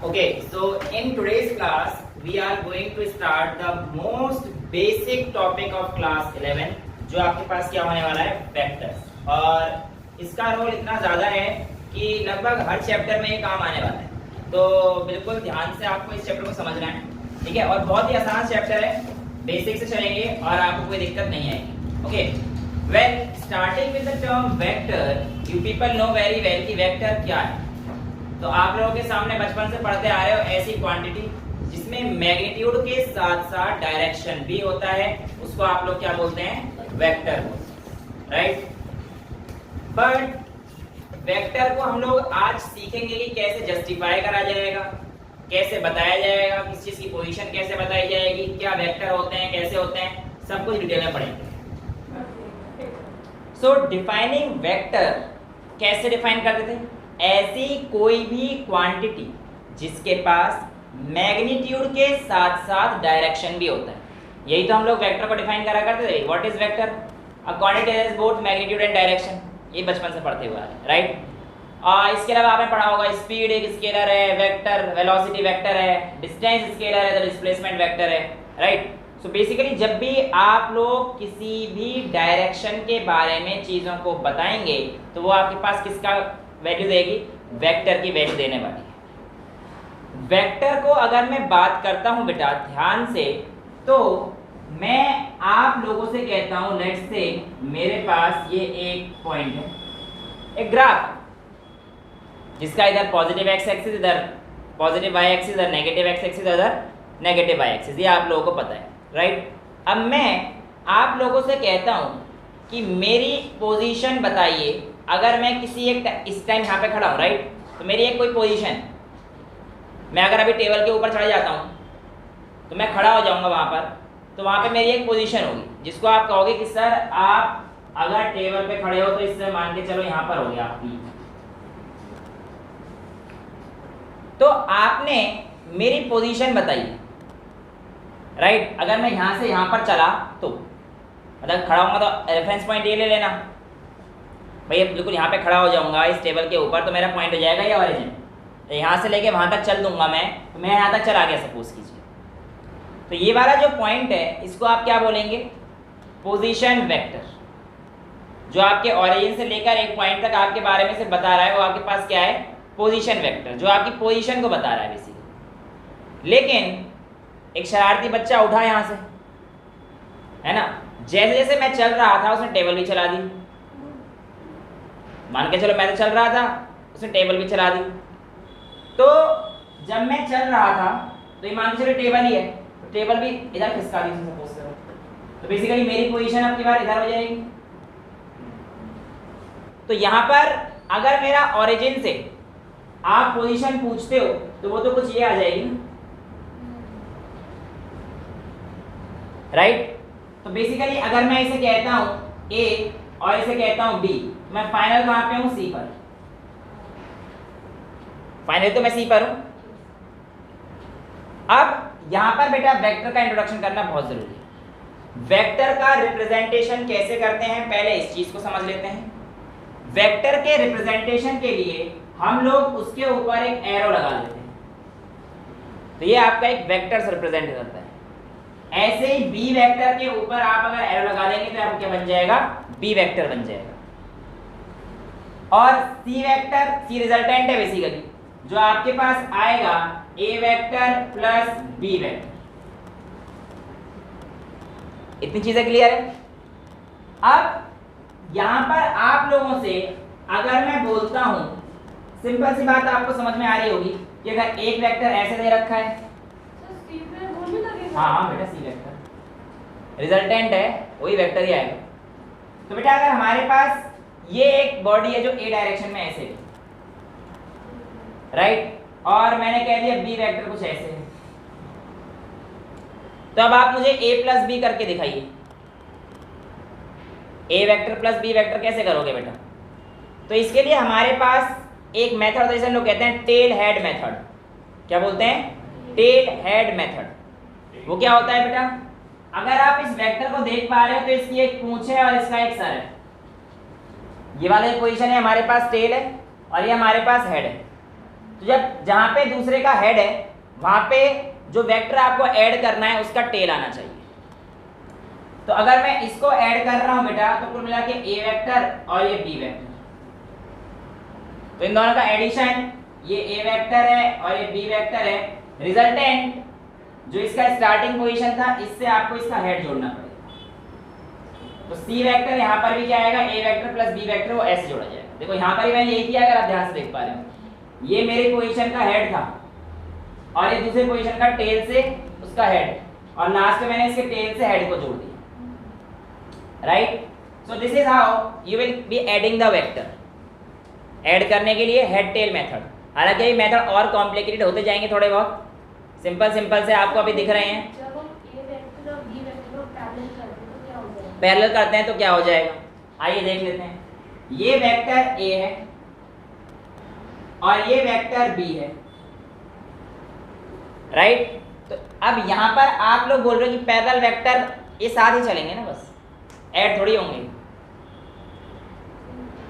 Okay, so in today's class, we are going to start the most basic topic of class 11, जो आपके पास क्या होने वाला है, वेक्टर्स। और इसका रोल इतना ज़्यादा है कि लगभग हर चैप्टर में ये काम आने वाला है, तो बिल्कुल ध्यान से आपको इस चैप्टर को समझना है, ठीक है। और बहुत ही आसान चैप्टर है, बेसिक से चलेंगे और आपको कोई दिक्कत नहीं आएगी। Okay, well starting with the term vector, you people know very well कि वेक्टर क्या है। तो आप लोगों के सामने बचपन से पढ़ते आ रहे हो ऐसी क्वांटिटी जिसमें मैग्नीट्यूड के साथ साथ डायरेक्शन भी होता है, उसको आप लोग क्या बोलते हैं, वेक्टर, राइट। बट वेक्टर को हम लोग आज सीखेंगे कि कैसे जस्टिफाई करा जाएगा, कैसे बताया जाएगा, किस चीज की पोजीशन कैसे बताई जाएगी, क्या वेक्टर होते हैं, कैसे होते हैं, सब कुछ डिटेल में पढ़ेंगे। सो डिफाइनिंग वेक्टर कैसे डिफाइन करते थे, ऐसी कोई भी क्वांटिटी जिसके पास मैग्नीट्यूड के साथ साथ डायरेक्शन भी होता है, यही तो हम लोग वेक्टर को डिफाइन करा करते थे। What is vector? A quantity has both magnitude and direction, ये बचपन से पढ़ते हुए आ रहे हैं, राइट। इसके अलावा आपने पढ़ा होगा स्पीड एक स्केलर है, वेक्टर वेलोसिटी वेक्टर है, डिस्टेंस स्केलर है तो डिस्प्लेसमेंट वेक्टर है, राइट। सो बेसिकली जब भी आप लोग किसी भी डायरेक्शन के बारे में चीज़ों को बताएंगे तो वो आपके पास किसका वैल्यू देगी, वेक्टर की वैल्यू देने वाली है। वेक्टर को अगर मैं बात करता हूं बेटा ध्यान से, तो मैं आप लोगों से कहता हूं, लेट्स से मेरे पास ये एक पॉइंट है, एक ग्राफ जिसका इधर पॉजिटिव एक्स एक्सिस, इधर पॉजिटिव वाई एक्सिस, इधर नेगेटिव एक्स एक्सिस, इधर नेगेटिव वाई एक्सिस, ये आप लोगों को पता है, राइट। अब मैं आप लोगों से कहता हूं कि मेरी पोजीशन बताइए, अगर मैं किसी एक इस टाइम यहाँ पे खड़ा हूँ, राइट, तो मेरी एक कोई पोजीशन, मैं अगर अभी टेबल के ऊपर चढ़ जाता हूँ तो मैं खड़ा हो जाऊँगा वहाँ पर, तो वहाँ पे मेरी एक पोजीशन होगी जिसको आप कहोगे कि सर आप अगर टेबल पे खड़े हो तो इससे मान के चलो यहाँ पर हो गया आपकी। तो आपने मेरी पोजीशन बताई, राइट। अगर मैं यहाँ से यहाँ पर चला तो मतलब खड़ा होऊंगा तो रेफरेंस पॉइंट ये ले लेना भैया, बिल्कुल यहाँ पे खड़ा हो जाऊंगा इस टेबल के ऊपर, तो मेरा पॉइंट हो जाएगा ये ऑरिजिन। तो यहाँ से लेके वहाँ तक चल दूंगा मैं, तो मैं यहाँ तक चला गया सपोज कीजिए, तो ये वाला जो पॉइंट है इसको आप क्या बोलेंगे, पोजीशन वेक्टर। जो आपके ऑरिजिन से लेकर एक पॉइंट तक आपके बारे में से बता रहा है वो आपके पास क्या है, पोजीशन वेक्टर, जो आपकी पोजीशन को बता रहा है बेसिकली। लेकिन एक शरारती बच्चा उठा यहाँ से, है ना, जैसे जैसे मैं चल रहा था उसने टेबल भी चला दी, मान के चलो मैं तो चल रहा था, उसने टेबल भी चला दी। तो जब मैं चल रहा था तो ये मान के चलो टेबल ही है, तो टेबल भी इधर खिसका दी सपोज करो, तो बेसिकली मेरी पोजीशन अब की बार इधर हो जाएगी। तो यहाँ पर अगर मेरा ओरिजिन से आप पोजीशन पूछते हो तो वो तो कुछ ये आ जाएगी ना, राइट। तो बेसिकली अगर मैं इसे कहता हूँ ए और इसे कहता हूँ बी, मैं फाइनल कहाँ पे हूँ, सी पर। फाइनल तो मैं सी पर हूँ। अब यहाँ पर बेटा वेक्टर का इंट्रोडक्शन करना बहुत जरूरी है। वेक्टर का रिप्रेजेंटेशन कैसे करते हैं, पहले इस चीज को समझ लेते हैं। वेक्टर के रिप्रेजेंटेशन के लिए हम लोग उसके ऊपर एक एरो लगा लेते हैं, तो ये आपका एक वेक्टर से रिप्रेजेंट करता है। ऐसे ही बी वेक्टर के ऊपर आप अगर एरो लगा देंगे तो आपको क्या बन जाएगा, बी वेक्टर बन जाएगा। और सी वेक्टर, सी रिजल्टेंट है बेसिकली, जो आपके पास आएगा ए वेक्टर प्लस बी वेक्टर। इतनी चीजें क्लियर है। अब यहां पर आप लोगों से अगर मैं बोलता हूं, सिंपल सी बात आपको समझ में आ रही होगी कि अगर एक वेक्टर ऐसे दे रखा है, हाँ बेटा सी वेक्टर रिजल्टेंट है, वही वेक्टर ही आएगा। तो बेटा अगर हमारे पास ये एक बॉडी है जो ए डायरेक्शन में ऐसे, राइट, और मैंने कह दिया बी वेक्टर कुछ ऐसे है, तो अब आप मुझे ए प्लस बी करके दिखाइए। ए वेक्टर प्लस बी वेक्टर कैसे करोगे बेटा? तो इसके लिए हमारे पास एक मेथड जैसे लोग कहते हैं टेल हेड मेथड। क्या बोलते हैं? Tail head method. वो क्या होता है बेटा? अगर आप इस वेक्टर को देख पा रहे हो तो इसकी एक पूंछ है और इसका एक सर है। ये वाला पोजीशन है, हमारे पास टेल है और ये हमारे पास हेड है। तो जब जहां पे दूसरे का हेड है वहां पे जो वेक्टर आपको ऐड करना है उसका टेल आना चाहिए। तो अगर मैं इसको ऐड कर रहा हूं बेटा तो कुल मिला के ए वेक्टर और ये बी वेक्टर, तो इन दोनों का एडिशन, ये ए वेक्टर है और ये बी वेक्टर है, रिजल्टेंट जो इसका स्टार्टिंग पोजीशन था इससे आपको इसका हेड जोड़ना पड़ेगा। तो सी वेक्टर यहाँ पर भी क्या आएगा, ए वेक्टर प्लस बी वेक्टर वो ऐसे जोड़ा जाएगा। देखो यहाँ पर भी मैंने यही किया, अगर आप ध्यान से देख पा रहे हो, ये मेरी पोजीशन का हेड था और ये दूसरी पोजीशन का टेल से उसका हेड, और लास्ट में मैंने इसके टेल से हेड को जोड़ दिया, right. So this is how you will be adding the vector. Add करने के लिए हेड टेल मेथड। हालांकि ये मेथड और कॉम्प्लिकेटेड होते जाएंगे थोड़े बहुत, सिंपल सिंपल से आपको अभी दिख रहे हैं। पैरेलल करते हैं तो क्या हो जाएगा, आइए देख लेते हैं। ये वेक्टर ए है और ये वेक्टर बी है, राइट। तो अब यहाँ पर आप लोग बोल रहे हो कि पैरेलल वेक्टर ये साथ ही चलेंगे ना, बस ऐड थोड़ी होंगे,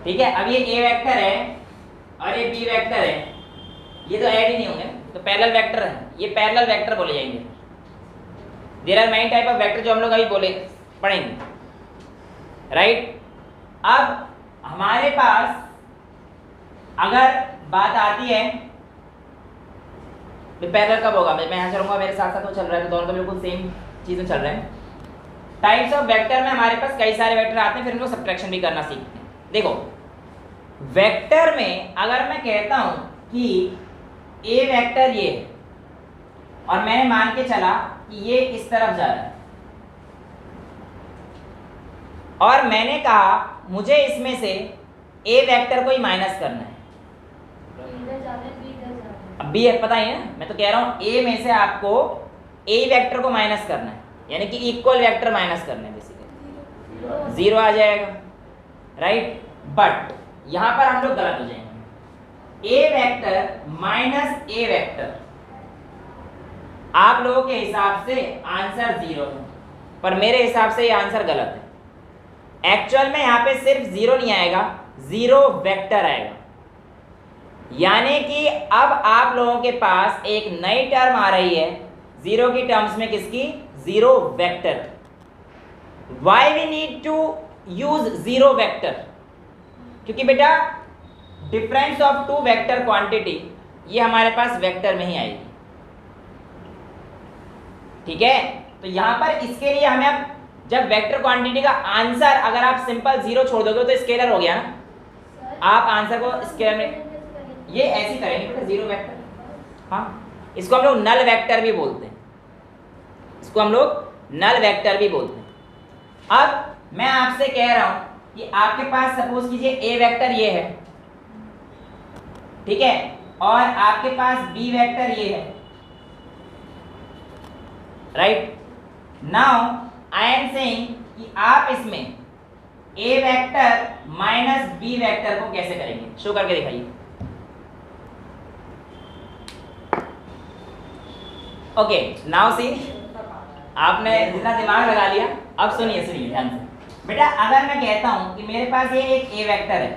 ठीक है। अब ये ए वेक्टर है और ये बी वेक्टर है, ये तो ऐड ही नहीं होंगे, तो पैरेलल वेक्टर है, ये पैरेलल वेक्टर बोले जाएंगे। There are many type of vector जो हम लोग अभी बोले पढ़ेंगे, राइट। अब हमारे पास अगर बात आती है तो पैरेलल कब होगा, मैं यहाँ चलूंगा, मेरे साथ साथ वो चल रहा है तो दोनों तो बिल्कुल सेम चीजें चल रहे हैं। टाइप्स ऑफ वेक्टर में हमारे पास कई सारे वेक्टर आते हैं, फिर उनको सब्ट्रैक्शन भी करना सीखते हैं। देखो वेक्टर में अगर मैं कहता हूं कि ए वेक्टर ये है और मैंने मान के चला कि ये इस तरफ जा रहा है और मैंने कहा मुझे इसमें से ए वेक्टर को ही माइनस करना है, अब बी है पता ही है ना, मैं तो कह रहा हूं ए में से आपको ए वेक्टर को माइनस करना है, यानी कि इक्वल वेक्टर माइनस करना है, बेसिकली जीरो आ जाएगा, राइट। बट यहां पर हम लोग गलत हो जाएंगे। ए वेक्टर माइनस ए वेक्टर, आप लोगों के हिसाब से आंसर जीरो है, पर मेरे हिसाब से ये आंसर गलत है। एक्चुअल में यहां पे सिर्फ जीरो नहीं आएगा, जीरो वेक्टर आएगा, यानी कि अब आप लोगों के पास एक नई टर्म आ रही है जीरो की टर्म्स में, किसकी, zero vector. Why we need to use zero vector, क्योंकि बेटा difference of two vector quantity ये हमारे पास वेक्टर में ही आएगी, ठीक है। तो यहां पर इसके लिए हमें अब जब वेक्टर क्वांटिटी का आंसर अगर आप सिंपल जीरो छोड़ दोगे तो स्केलर हो गया ना, आप आंसर को स्केलर में ये ऐसे करेंगे बेटा, जीरो वेक्टर, हाँ इसको हम लोग नल वेक्टर भी बोलते हैं, इसको हम लोग नल वेक्टर भी बोलते हैं। अब मैं आपसे कह रहा हूं कि आपके पास सपोज कीजिए ए वेक्टर ये है, ठीक है, और आपके पास बी वेक्टर ये है, right. Now I am saying कि आप इसमें ए वेक्टर माइनस बी वेक्टर को कैसे करेंगे, शो करके दिखाइए। ओके नाउ सी, आपने जितना दिमाग लगा लिया, अब सुनिए सुनिए ध्यान से बेटा। अगर मैं कहता हूं कि मेरे पास ये एक ए वेक्टर है,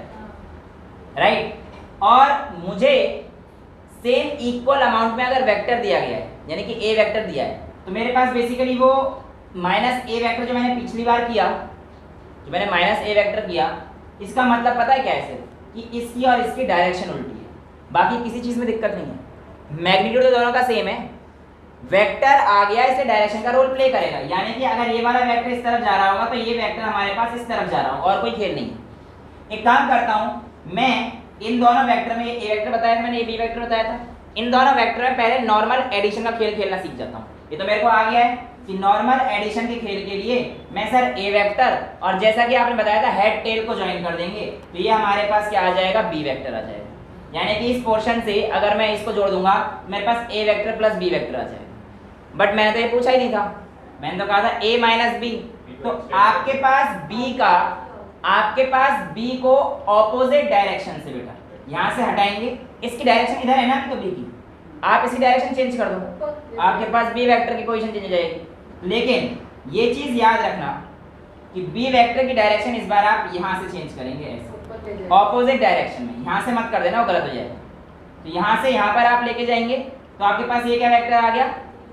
राइट, और मुझे सेम इक्वल अमाउंट में अगर वेक्टर दिया गया है, यानी कि ए वेक्टर दिया है, तो मेरे पास बेसिकली वो माइनस ए वेक्टर जो मैंने पिछली बार किया, जो मैंने माइनस ए वेक्टर किया, इसका मतलब पता है क्या है, कि इसकी और इसकी डायरेक्शन उल्टी है, बाकी किसी चीज में दिक्कत नहीं है, मैग्नीट्यूड तो दोनों का सेम है, वेक्टर आ गया इससे डायरेक्शन का रोल प्ले करेगा, यानी कि अगर ये वाला वेक्टर इस तरफ जा रहा होगा तो ये वेक्टर हमारे पास इस तरफ जा रहा होगा, और कोई खेल नहीं है। एक काम करता हूं, मैं इन दोनों वेक्टर में, ए वेक्टर बताया था मैंने, ये बी वेक्टर बताया था, इन दोनों वेक्टर में पहले नॉर्मल एडिशन का खेल खेलना सीख जाता हूं। ये तो मेरे को आ गया है कि नॉर्मल एडिशन के खेल के लिए मैं सर ए वेक्टर और जैसा कि आपने बताया था हेड टेल को ज्वाइन कर देंगे, तो ये हमारे पास क्या आ जाएगा, बी वेक्टर आ जाएगा, यानी कि इस पोर्शन से अगर मैं इसको जोड़ दूंगा मेरे पास ए वेक्टर प्लस बी वेक्टर आ जाएगा। बट मैंने तो ये पूछा ही नहीं था, मैंने तो कहा था a माइनस बी, तो आपके पास b का, आपके पास b को ऑपोजिट डायरेक्शन से बेटा यहां से हटाएंगे, इसकी डायरेक्शन इधर है ना तो b की, आप इसकी डायरेक्शन चेंज कर दो, आपके पास b वेक्टर की पोजीशन चेंज हो जाएगी। लेकिन ये चीज याद रखना कि b वेक्टर की डायरेक्शन इस बार आप यहां से चेंज करेंगे, ऐसे ऑपोजिट डायरेक्शन में, यहां से मत कर देना, वो गलत हो जाएगा, तो यहाँ से यहाँ पर आप लेके जाएंगे तो आपके पास ये क्या वेक्टर आ गया,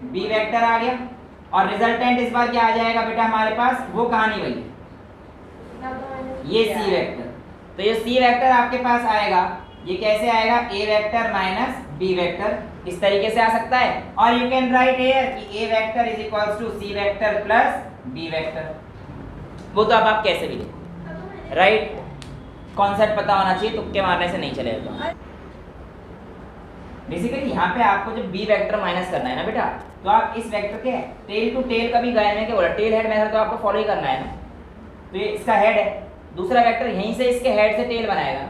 बी वेक्टर आ गया, और रिजल्टेंट इस बार क्या आ जाएगा बेटा हमारे पास, वो कहानी वही है, ये सी वेक्टर। तो ये सी वेक्टर आपके पास आएगा, ये कैसे आएगा, ए वेक्टर माइनस बी वेक्टर, इस तरीके से आ सकता है। और यू कैन राइट हियर कि A vector is equals to C vector plus B vector, वो तो अब आप कैसे भी लिखो, राइट। कॉन्सेप्ट पता होना चाहिए, तुक्के मारने से नहीं चलेगा। बेसिकली यहाँ पे आपको जब बी वेक्टर माइनस करना है ना बेटा, तो आप इस वेक्टर के टेल टू टेल कभी गए में क्या बोला, टेल हेड मेथड तो आपको फॉलो ही करना है ना। तो ये इसका हेड है, दूसरा वेक्टर यहीं से इसके हेड से टेल बनाएगा,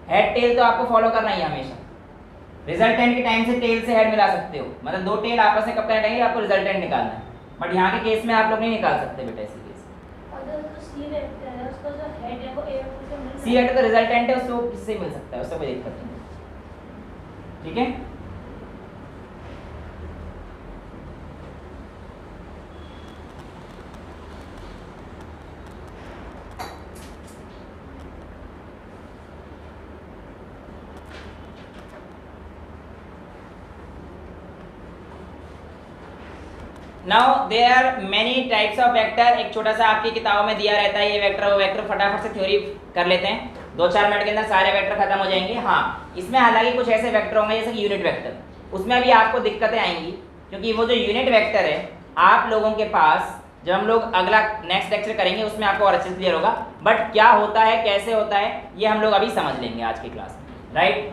हेड टेल तो आपको फॉलो करना ही है हमेशा। रिजल्टेंट के टाइम से टेल से हेड मिला सकते हो, मतलब दो टेल आपस में कब कनेक्ट होंगे आपको रिजल्टेंट निकालना है, बट यहाँ के केस में आप लोग नहीं निकाल सकते बेटा इसी केस में। अगर तो सी वेक्टर है उसका जो हेड है वो ए वेक्टर से मिल सी वेक्टर तो रिजल्टेंट है, उससे वो किससे मिल सकता है, उससे कोई दिक्कत नहीं, ठीक है। Now there are many types of vector, एक छोटा सा आपकी किताबों में दिया रहता है ये वेक्टर वो वेक्टर, फटाफट से थ्योरी कर लेते हैं, 2-4 मिनट के अंदर सारे वेक्टर खत्म हो जाएंगे। हाँ, इसमें हालांकि कुछ ऐसे वेक्टर होंगे जैसे कि यूनिट वेक्टर, उसमें अभी आपको दिक्कतें आएंगी, क्योंकि वो जो यूनिट वेक्टर है आप लोगों के पास, जब हम लोग अगला नेक्स्ट लेक्चर करेंगे उसमें आपको और अच्छे से क्लियर होगा, बट क्या होता है कैसे होता है ये हम लोग अभी समझ लेंगे आज की क्लास में, राइट।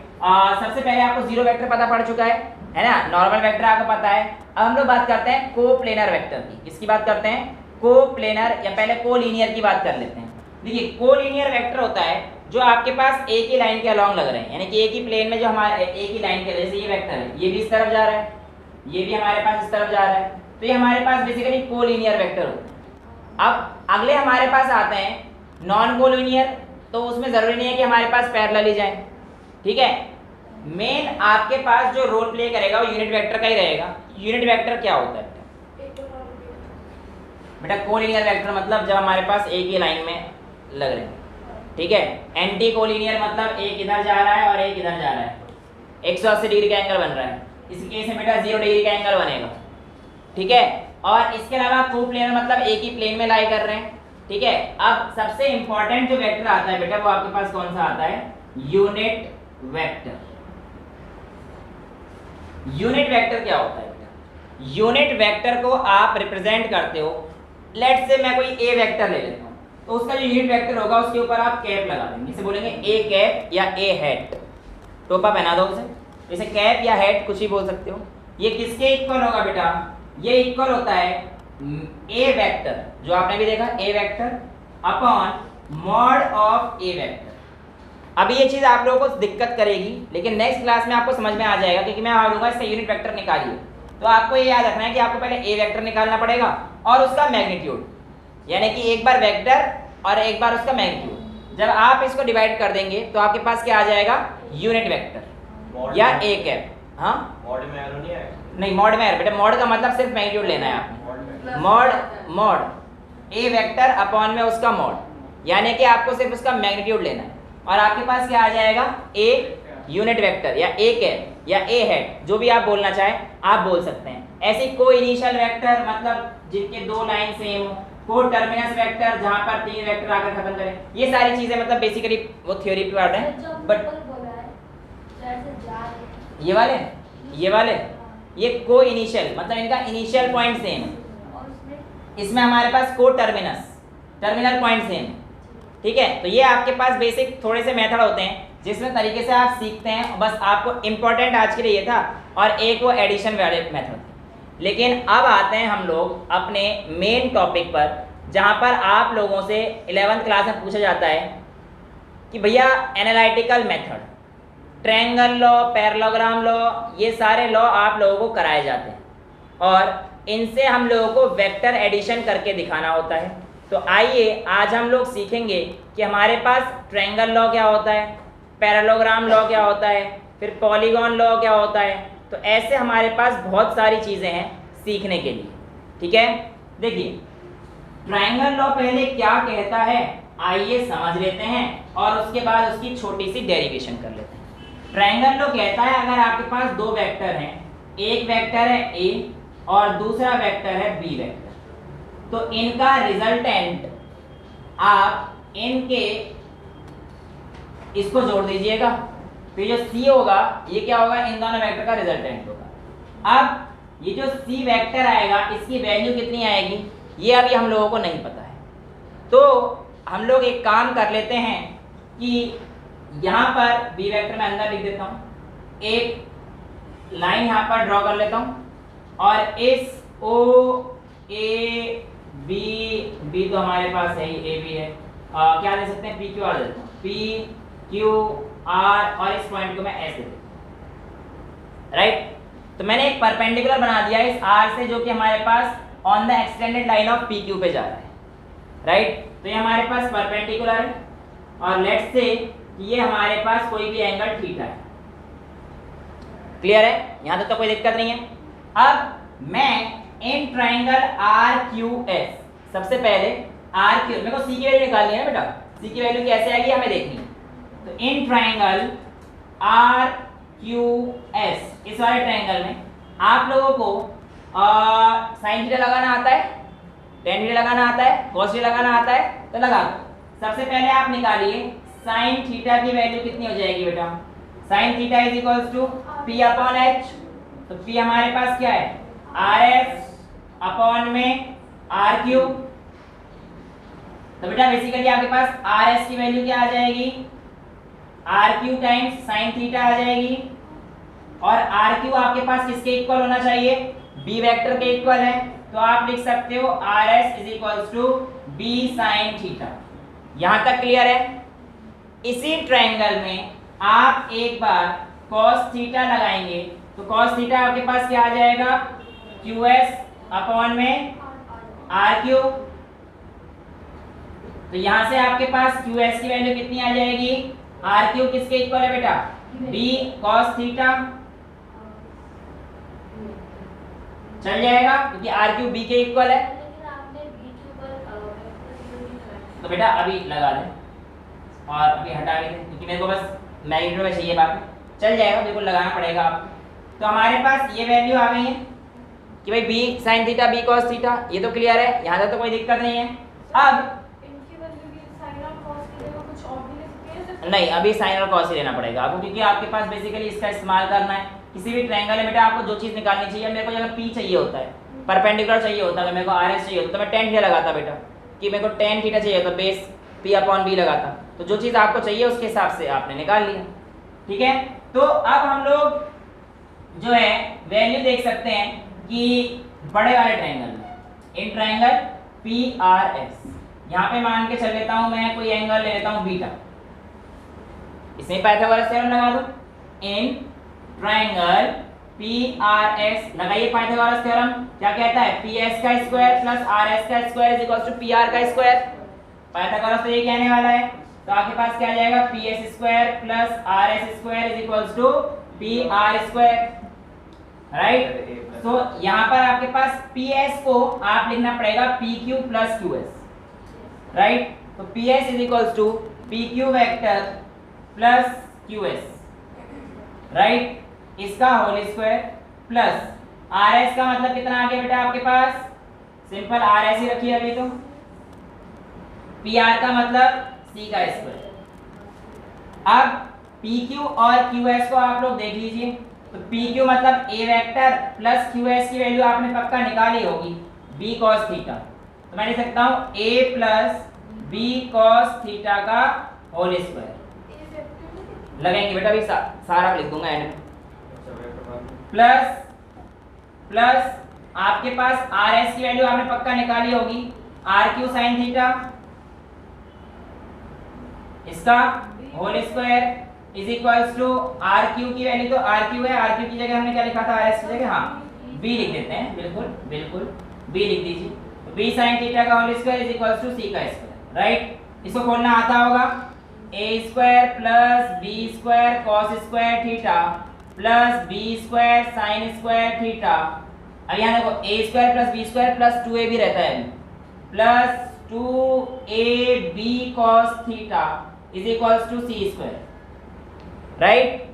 सबसे पहले आपको जीरो वेक्टर पता पड़ चुका है ना, नॉर्मल वेक्टर आपको पता है। अब हम लोग बात करते हैं कोप्लेनर वेक्टर की, किसकी बात करते हैं, कोप्लेनर, या पहले कोलिनियर की बात कर लेते हैं। देखिए कोलिनियर वेक्टर होता है जो आपके पास एक ही लाइन के अलॉन्ग लग रहे हैं, यानी कि एक ही प्लेन में जो हमारे एक ही लाइन के, जैसे ये वेक्टर है ये भी इस तरफ जा रहा है, ये भी हमारे पास इस तरफ जा रहा है, तो ये हमारे पास बेसिकली कोलिनियर वेक्टर होते हैं। अब अगले हमारे पास आते हैं नॉन कोलिनियर, तो उसमें जरूरी नहीं है कि हमारे पास पैरेलल ही जाए, ठीक है। मेन आपके पास जो रोल प्ले करेगा वो यूनिट वेक्टर का ही रहेगा। यूनिट वेक्टर क्या होता है बेटा, कोलिनियर वेक्टर मतलब जब हमारे पास एक ही लाइन में लग रहे हैं, ठीक है। एंटी कोलिनियर मतलब एक इधर जा रहा है और एक इधर जा रहा है, 180 डिग्री का एंगल बन रहा है, इस केस में बेटा 0 डिग्री का एंगल बनेगा, ठीक है। और इसके अलावा कोप्लेनर मतलब एक ही प्लेन में लाई कर रहे हैं, ठीक है। अब सबसे इंपॉर्टेंट जो वेक्टर आता है बेटा वो आपके पास कौन सा आता है, यूनिट वेक्टर। यूनिट वेक्टर क्या होता है बेटा, यूनिट वेक्टर को आप रिप्रेजेंट करते हो, लेट्स से मैं कोई ए वेक्टर ले लेता हूं, तो उसका जो यूनिट वेक्टर होगा उसके ऊपर आप कैप लगा देंगे, इसे बोलेंगे ए कैप या ए हेड, टोपा पहना दो उसे, इसे कैप या हेड कुछ ही बोल सकते हो। ये किसके इक्वल होगा बेटा, ये इक्वल होता है ए वेक्टर, जो आपने भी देखा A vector upon mod of A vector. अभी ये चीज आप लोगों को दिक्कत करेगी, लेकिन नेक्स्ट क्लास में आपको समझ में आ जाएगा, क्योंकि मैं बोलूंगा इसका यूनिट वेक्टर निकालिए, तो आपको ये याद रखना है कि आपको पहले ए वेक्टर निकालना पड़ेगा और उसका मैग्नीट्यूड, यानी कि एक बार वेक्टर और एक बार उसका मैग्नीट्यूड। जब आप इसको डिवाइड कर देंगे तो आपके पास क्या आ जाएगा, यूनिट वेक्टर या ए कैप। हाँ मॉड में एरो नहीं आएगा, नहीं मॉड में बेटा, मॉड का मतलब सिर्फ मैग्नीट्यूड लेना है आपने, मॉड ए वेक्टर अपॉन में उसका मॉड, यानी कि आपको सिर्फ उसका मैग्नीट्यूड लेना है, और आपके पास क्या आ जाएगा, ए यूनिट वेक्टर या ए कैप या ए हेड, जो भी आप बोलना चाहें आप बोल सकते हैं। ऐसे को इनिशियल वेक्टर मतलब जिनके दो लाइन सेम हो, को टर्मिनस वेक्टर जहां पर 3 वेक्टर आकर खत्म करें, ये सारी चीजें मतलब बेसिकली वो थ्योरी पार्ट है। बट ये वाले ये को इनिशियल मतलब इनका इनिशियल पॉइंट सेम है, इसमें हमारे पास को टर्मिनल पॉइंट सेम है, ठीक है। तो ये आपके पास बेसिक थोड़े से मेथड होते हैं जिसमें तरीके से आप सीखते हैं, बस आपको इम्पोर्टेंट आज के लिए ये था, और एक वो एडिशन वाले मेथड थे। लेकिन अब आते हैं हम लोग अपने मेन टॉपिक पर, जहाँ पर आप लोगों से 11th क्लास में पूछा जाता है कि भैया analytical method, triangle law, parallelogram law, ये सारे लॉ आप लोगों को कराए जाते हैं, और इनसे हम लोगों को वेक्टर एडिशन करके दिखाना होता है। तो आइए आज हम लोग सीखेंगे कि हमारे पास ट्रायंगल लॉ क्या होता है, पैरेललोग्राम लॉ क्या होता है, फिर पॉलीगॉन लॉ क्या होता है। तो ऐसे हमारे पास बहुत सारी चीज़ें हैं सीखने के लिए, ठीक है। देखिए ट्रायंगल लॉ पहले क्या कहता है आइए समझ लेते हैं, और उसके बाद उसकी छोटी सी डेरिवेशन कर लेते हैं। ट्रायंगल लो कहता है अगर आपके पास दो वेक्टर हैं, एक वेक्टर है ए और दूसरा वेक्टर है बी वेक्टर, तो इनका रिजल्टेंट आप इनके इसको जोड़ दीजिएगा, फिर जो सी होगा ये क्या होगा, इन दोनों वेक्टर का रिजल्टेंट होगा। अब ये जो सी वेक्टर आएगा इसकी वैल्यू कितनी आएगी ये अभी हम लोगों को नहीं पता है, तो हम लोग एक काम कर लेते हैं कि यहाँ पर बी वेक्टर में अंदर लिख देता हूँ, एक लाइन यहाँ पर ड्रॉ कर लेता हूँ और इस ओ ए बी तो हमारे पास है ही, ए बी है, क्या दे सकते हैं, पी क्यू आर दे देता हूँ, पी क्यू आर, और इस पॉइंट को मैं ऐसे देता हूँ, राइट। तो मैंने एक परपेंडिकुलर बना दिया इस आर से जो कि हमारे pass on the extended line of P Q पे जा रहा है, राइट। तो ये हमारे पास परपेंडिकुलर है और लेट्स से कि ये हमारे पास कोई भी एंगल थीटा है, क्लियर है, यहाँ तक तो कोई दिक्कत नहीं है। अब मैं in triangle R Q S, सबसे पहले आर क्यू, मेरे को सी की वैल्यू निकालनी है बेटा, सी की वैल्यू कैसे आएगी हमें देखनी है। तो in triangle R Q S, इस वाले ट्राइंगल में आप लोगों को साइन थीटा लगाना आता है, टेन थीटा लगाना आता है, कॉस थीटा लगाना आता है, तो लगा दो। सबसे पहले आप निकालिए साइन थीटा की वैल्यू कितनी हो जाएगी बेटा, sine theta is equals to P upon H, तो पी हमारे पास क्या है, आर एस अपॉन में आर क्यू, तो बेटा बेसिकली आपके पास आर एस की वैल्यू क्या आ जाएगी, R Q times sine theta आ जाएगी, और आर क्यू आपके पास किसके इक्वल होना चाहिए, बी वेक्टर के इक्वल है, तो आप लिख सकते हो R S is equals to b sine theta. यहां तक क्लियर है। इसी ट्रायंगल में आप एक बार cos थीटा लगाएंगे तो cos थीटा आपके पास क्या आ जाएगा, QS अपॉन में RQ, तो यहां से आपके पास QS की वैल्यू कितनी आ जाएगी, RQ किसके इक्वल है बेटा, B cos थीटा, चल जाएगा क्योंकि RQ B के इक्वल है। तो बेटा अभी लगा दें और अभी हटा भी दें क्योंकि मेरे को बस मैग्नीट्यूड में चाहिए, बात चल जाएगा, बिल्कुल लगाना पड़ेगा आपको। तो हमारे पास ये वैल्यू आ गई है कि भाई b sine theta b cos theta, ये तो क्लियर है, यहाँ तक तो कोई दिक्कत नहीं है। अब इनकी वैल्यू भी साइन और कॉस की जगह कुछ और भी ले सकते हैं, नहीं, अभी साइन और कॉस ही लेना पड़ेगा आपको क्योंकि आपके पास बेसिकली इसका इस्तेमाल करना है किसी भी ट्रायंगल में। बेटा आपको जो चीज़ निकालनी चाहिए, मेरे को अगर पी चाहिए होता है, परपेंडिकुलर चाहिए होता है, मेरे को आर एस चाहिए होता तो मैं टेन थीटा लगाता बेटा, कि मेरे को टेन थीटा चाहिए होता, बेस पी अपॉन बी लगाता, तो जो चीज़ आपको चाहिए उसके हिसाब से आपने निकाल लिया, ठीक है। तो अब हम लोग जो है वैल्यू देख सकते हैं कि बड़े वाले ट्रायंगल में, इन ट्रायंगल पी आर एस, यहाँ पे मान के चल लेता हूँ मैं कोई एंगल ले लेता हूँ बीटा, इसमें पाइथागोरस थ्योरम लगा दो, in triangle P R S लगाइए पाइथागोरस थ्योरम, क्या कहता है, पी एस का स्क्वायर प्लस आर एस का square is equal to P R का स्क्वायर, पाइथागोरस तो ये कहने वाला है, तो आपके पास क्या आ जाएगा, P S square plus R S square is equal to P R square, right. तो यहाँ पर आपके पास पी एस को आप लिखना पड़ेगा P Q plus Q S, right. तो P S is equal to P Q vector plus Q S, right, इसका whole square plus R S का मतलब कितना आ गया बेटा आपके पास, सिंपल आर एस ही रखिए अभी, तो पी आर का मतलब सी का स्क्वायर। अब पी क्यू और क्यू एस को आप लोग देख लीजिए, तो पी क्यू मतलब ए वेक्टर प्लस क्यू एस की वैल्यू आपने पक्का निकाली होगी, बी कॉस थीटा, तो मैं लिख सकता हूँ ए प्लस बी कॉस थीटा का होल स्क्वायर लगेंगे बेटा, अभी सारा लिख दूंगा एंड में, प्लस प्लस आपके पास आर एस की वैल्यू आपने पक्का निकाली होगी, आर क्यू साइन थीटा, इसका whole square is equals to R Q की वैल्यू, तो आर क्यू है, आर क्यू की जगह हमने क्या लिखा था, आर एस की जगह हाँ बी लिख देते हैं, बिल्कुल बिल्कुल बी लिख दीजिए, तो बी साइन थीटा का whole square is equals to C का स्क्वायर, राइट। इसको खोलना आता होगा, A square plus B square cos square theta plus B square sine square theta, अब यहाँ देखो A square plus B square plus 2ab रहता है, plus 2ab cos theta is equals to C square, right.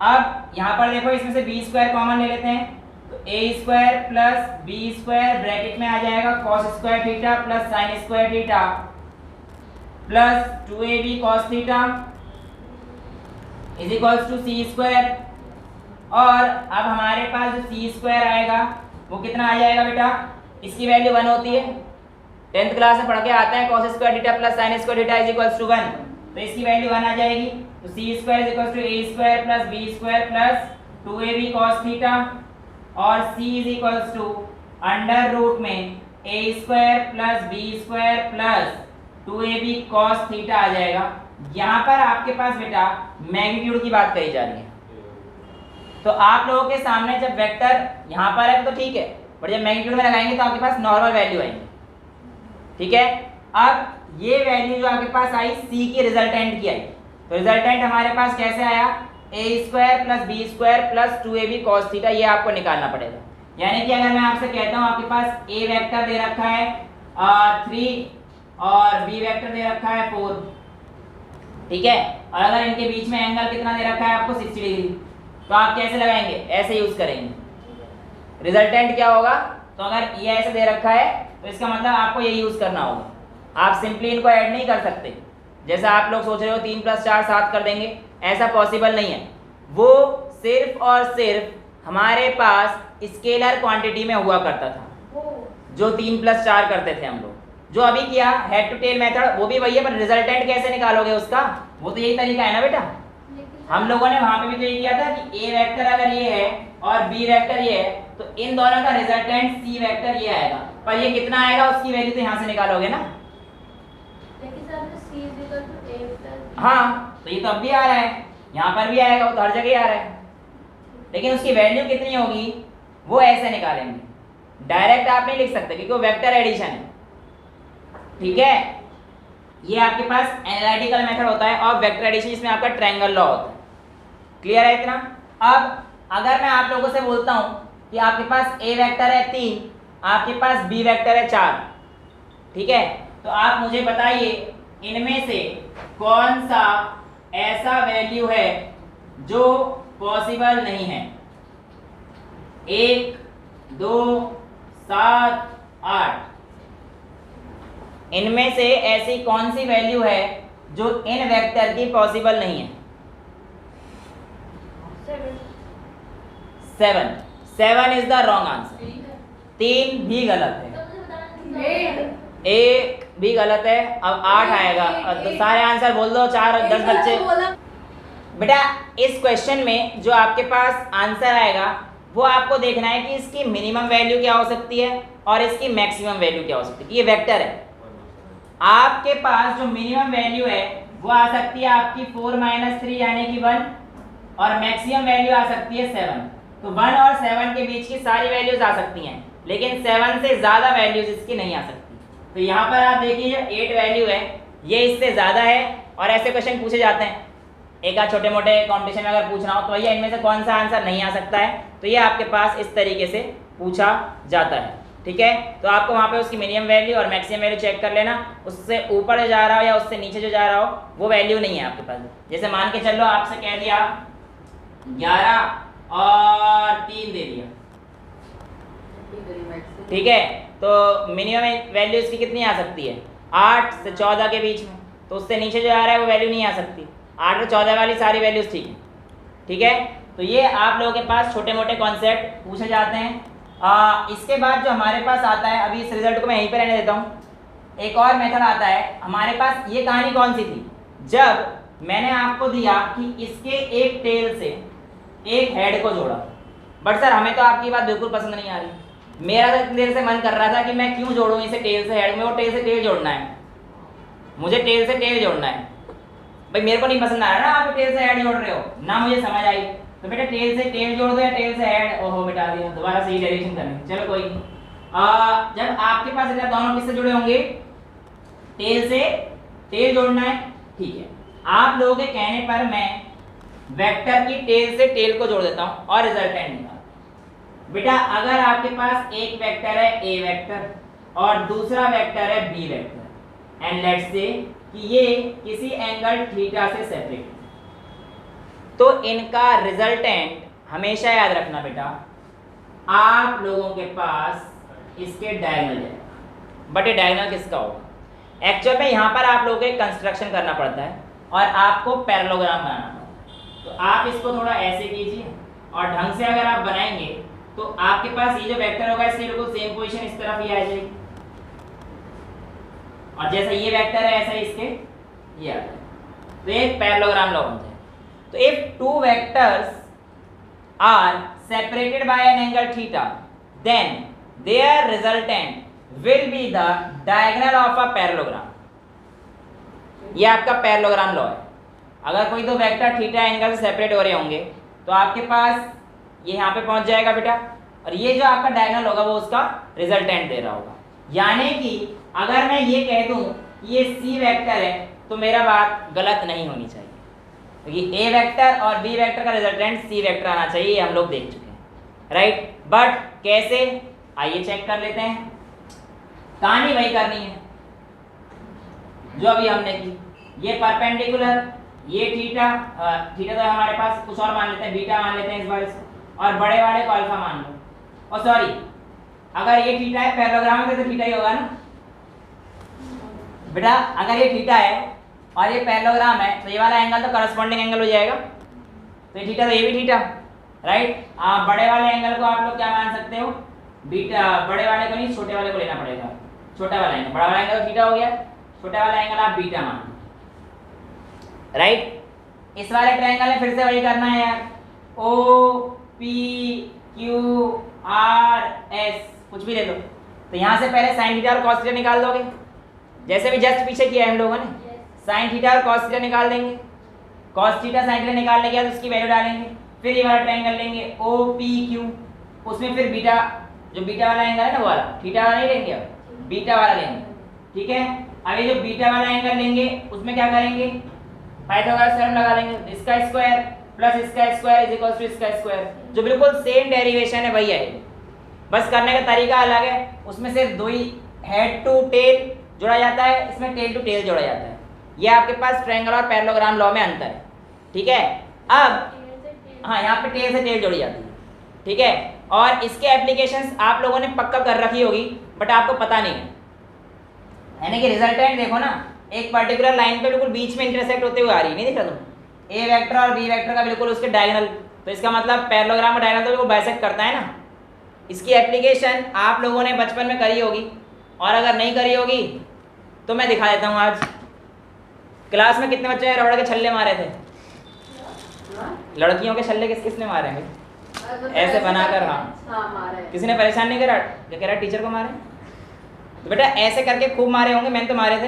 अब यहाँ पर देखो इसमें से बी स्क्वायर कॉमन ले लेते हैं, तो A square plus B square bracket में आ जाएगा cos square theta plus sine square theta plus 2ab cos theta is equals to C square. और अब हमारे पास जो सी स्क्वायर आएगा वो कितना आ जाएगा बेटा, इसकी वैल्यू 1 होती है, 10th क्लास में पढ़ के आता है cos square theta plus sine square theta is equals to 1, तो इसकी वैल्यू 1 आ जाएगी। तो C square is equals to A square plus B square plus 2ab cos theta और c is equals to under root में A square plus B square plus 2ab cos theta आ जाएगा। यहाँ पर आपके पास बेटा मैग्नीट्यूड की बात कही जा रही है, तो आप लोगों के सामने जब वेक्टर यहाँ पर है तो ठीक है, पर जब मैग्नीट्यूड में लगाएंगे तो आपके पास नॉर्मल वैल्यू आएंगे, ठीक है। अब ये वैल्यू जो आपके पास आई c की रिजल्टेंट की आई, तो रिजल्टेंट हमारे पास कैसे आया, A square plus B square plus 2ab cos theta, ये आपको निकालना पड़ेगा। यानी कि अगर मैं आपसे कहता हूँ आपके पास ए वेक्टर दे रखा है 3 और बी वेक्टर दे रखा है 4, ठीक है, और अगर इनके बीच में एंगल कितना दे रखा है आपको 60 डिग्री, तो आप कैसे लगाएंगे, ऐसे यूज करेंगे। रिजल्टेंट क्या होगा, तो अगर ये ऐसे दे रखा है तो इसका मतलब आपको ये यूज करना होगा, आप सिंपली इनको ऐड नहीं कर सकते। जैसा आप लोग सोच रहे हो 3 + 4 7 कर देंगे, ऐसा पॉसिबल नहीं है। वो सिर्फ और सिर्फ हमारे पास स्केलर क्वांटिटी में हुआ करता था, जो 3 + 4 करते थे हम लोग। जो अभी किया हेड टू टेल मेथड वो भी वही है, पर रिजल्टेंट कैसे निकालोगे उसका, वो तो यही तरीका है ना बेटा। हम लोगों ने वहां पे भी तो यही किया था कि ए वेक्टर अगर ये है और बी वेक्टर ये है तो इन दोनों का रिजल्टेंट सी वेक्टर ये आएगा, पर ये कितना आएगा उसकी वैल्यू तो यहाँ से निकालोगे ना। हाँ, तो ये तो अब भी आ रहा है, यहाँ पर भी आएगा, वो तो हर जगह आ रहा है, लेकिन उसकी वैल्यू कितनी होगी वो ऐसे निकालेंगे, डायरेक्ट आप नहीं लिख सकते क्योंकि वो वेक्टर एडिशन है, ठीक है। ये आपके पास एनालिटिकल मेथड होता है और वेक्टर एडिशन जिसमें आपका ट्रायंगल लॉ होता है। क्लियर है इतना। अब अगर मैं आप लोगों से बोलता हूं कि आपके पास ए वेक्टर है 3, आपके पास बी वेक्टर है 4, ठीक है, तो आप मुझे बताइए इनमें से कौन सा ऐसा वैल्यू है जो पॉसिबल नहीं है। 1 2 7 8, इनमें से ऐसी कौन सी वैल्यू है जो इन वेक्टर की पॉसिबल नहीं है। 7 इज द रॉन्ग आंसर। 3 भी गलत है, 1 भी गलत है। अब 8 आएगा, तो सारे आंसर बोल दो, 4 और 10 बच्चे। बेटा इस क्वेश्चन में जो आपके पास आंसर आएगा वो आपको देखना है कि इसकी मिनिमम वैल्यू क्या हो सकती है और इसकी मैक्सिमम वैल्यू क्या हो सकती है। ये वेक्टर है, आपके पास जो मिनिमम वैल्यू है वो आ सकती है आपकी 4 - 3 यानी कि 1, और मैक्सिमम वैल्यू आ सकती है 7। तो 1 और 7 के बीच की सारी वैल्यूज आ सकती हैं, लेकिन 7 से ज़्यादा वैल्यूज इसकी नहीं आ सकती। तो यहाँ पर आप देखिए 8 वैल्यू है, ये इससे ज़्यादा है, और ऐसे क्वेश्चन पूछे जाते हैं। एक आध छोटे मोटे कॉम्पिटिशन में अगर पूछना हो तो भैया इनमें से कौन सा आंसर नहीं आ सकता है, तो ये आपके पास इस तरीके से पूछा जाता है, ठीक है। तो आपको वहाँ पे उसकी मिनिमम वैल्यू और मैक्सिमम वैल्यू चेक कर लेना, उससे ऊपर जो जा रहा हो या उससे नीचे जो जा रहा हो वो वैल्यू नहीं है आपके पास। जैसे मान के चलो आपसे कह दिया 11 और 3 दे दिया, ठीक है, तो मिनिमम वैल्यू इसकी कितनी आ सकती है 8 से 14 के बीच में, तो उससे नीचे जो आ रहा है वो वैल्यू नहीं आ सकती। 8 और 14 वाली सारी वैल्यूज ठीक है, ठीक है। तो ये आप लोगों के पास छोटे मोटे कॉन्सेप्ट पूछे जाते हैं। इसके बाद जो हमारे पास आता है, अभी इस रिजल्ट को मैं यहीं पर रहने देता हूँ, एक और मेथड आता है हमारे पास। ये कहानी कौन सी थी, जब मैंने आपको दिया कि इसके एक टेल से एक हेड को जोड़ा, बट सर हमें तो आपकी बात बिल्कुल पसंद नहीं आ रही। मेरा तो इतनी देर से मन कर रहा था कि मैं क्यों जोड़ूं इसे टेल से हेड में, वो टेल से टेल जोड़ना है, मुझे टेल से टेल जोड़ना है। भाई मेरे को नहीं पसंद आ रहा ना आप टेल से हेड जोड़ रहे हो ना, मुझे समझ आई, तो बेटा टेल से टेल जोड़ दो या टेल से हेड, ओहो बेटा दिया दोबारा सही डेरिवेशन करनी, चलो कोई नहीं। जब आपके पास इधर दोनों किससे जुड़े होंगे, टेल से टेल जोड़ना है, ठीक है। आप लोगों के कहने पर मैं वेक्टर की टेल से टेल को जोड़ देता हूं और रिजल्टेंट निकाल। बेटा अगर आपके पास एक वेक्टर है ए वेक्टर और दूसरा वेक्टर है B vector, and let's say कि ये किसी एंगल थीटा से सेपरेट, तो तो इनका रिजल्टेंट हमेशा याद रखना बेटा, आप लोगों के पास इसके डायगोनल जाएगा। बट ये डायगोनल किसका होगा? एक्चुअल में यहाँ पर आप लोगों को एक कंस्ट्रक्शन करना पड़ता है और आपको पैरेललोग्राम बनाना पड़ता है। तो आप इसको थोड़ा ऐसे कीजिए और ढंग से अगर आप बनाएंगे तो आपके पास ये जो वेक्टर होगा इसकी बिल्कुल सेम पोजीशन इस तरफ ही आ जाएगी, और जैसा ये वेक्टर है ऐसा इसके ये आ जाएगा। तो एक पैरेललोग्राम लॉ बन जाए। तो if two vectors are separated by an angle theta, then their resultant will be the diagonal of a parallelogram. ये आपका पैरेललोग्राम लॉ है। अगर कोई दो वेक्टर थीटा एंगल से सेपरेट हो रहे होंगे तो आपके पास ये यहाँ पे पहुंच जाएगा बेटा, और ये जो आपका डायगोनल होगा वो उसका रिजल्टेंट दे रहा होगा। यानी कि अगर मैं ये कह दूं ये सी वेक्टर है तो मेरा बात गलत नहीं होनी चाहिए, क्योंकि ए वेक्टर और बी वेक्टर का रिजल्टेंट सी वेक्टर आना चाहिए, ये हम लोग देख चुके हैं, राइट। बट कैसे, आइए चेक कर लेते हैं। कहानी वही करनी है जो अभी हमने की। ये परपेंडिकुलर, ये थीटा, थीटा तो हमारे पास कुछ और मान लेते हैं, बीटा मान लेते हैं इस बार इसको, और बड़े वाले को अल्फा मान लो। और सॉरी, अगर ये थीटा है पैरेललोग्राम में तो थीटा ही होगा ना बेटा। अगर ये थीटा है और ये पैरेललोग्राम है तो ये वाला एंगल तो करस्पॉन्डिंग एंगल हो जाएगा, तो ये थीटा तो ये भी थीटा, राइट। बड़े वाले एंगल को आप लोग क्या मान सकते हो, बीटा। बड़े वाले को नहीं, छोटे वाले को लेना पड़ेगा, छोटा वाला एंगल। बड़ा वाला एंगल तो थीटा हो गया, छोटा वाला एंगल आप बीटा मान, राइट। इस वाले ट्रायंगल में फिर से वही करना है यार, O P Q R S कुछ भी ले लो। तो यहाँ से पहले साइन थीटा और कॉस थीटा निकाल दोगे, जैसे भी जस्ट पीछे किया है हम लोगों ने। साइन थीटा और कॉस थीटा निकाल देंगे, कॉस थीटा साइन थीटा निकालने के बाद उसकी वैल्यू डालेंगे, फिर ये वाला ट्रायंगल लेंगे ओ पी क्यू, उसमें फिर बीटा, जो बीटा वाला एंगल है ना वो वाला, थीटा वाला नहीं लेंगे, अब बीटा वाला लेंगे, ठीक है। अब ये जो बीटा वाला एंगल लेंगे उसमें क्या करेंगे, पाइथागोरस थ्योरम लगा लेंगे, इसका स्क्वायर प्लस इसका स्क्वायर इज इक्वल्स टू इसका स्क्वायर, जो बिल्कुल सेम डेरिवेशन है वही है, बस करने का तरीका अलग है। उसमें सिर्फ दो ही हेड टू टेल जोड़ा जाता है, इसमें टेल टू टेल जोड़ा जाता है। ये आपके पास ट्रायंगल और पैरेललोग्राम लॉ में अंतर है, ठीक है। अब हाँ, यहाँ पे टेल से टेल जोड़ी जाती है, ठीक है। और इसके एप्लीकेशंस आप लोगों ने पक्का कर रखी होगी बट आपको पता नहीं है, यानी कि रिजल्टेंट देखो ना, एक पर्टिकुलर लाइन पे बिल्कुल बीच में इंटरसेक्ट होते हुए आ रही है, नहीं दिख रहा तुम, ए वेक्टर और बी वेक्टर का बिल्कुल उसके डायगोनल, तो इसका मतलब पैरेललोग्राम और डायगोनल तो बिल्कुल बाइसेक्ट करता है ना। इसकी एप्लीकेशन आप लोगों ने बचपन में करी होगी, और अगर नहीं करी होगी तो मैं दिखा देता हूँ। आज क्लास में कितने बच्चे रबड़ के छल्ले मारे थे, लड़कियों के छल्ले किस किसने मारे हैं, ऐसे बनाकर। हाँ, किसी ने परेशान नहीं करा, क्या कह रहा टीचर को मारे, तो बेटा ऐसे करके खूब मारे होंगे, मैंने तो मारे थे।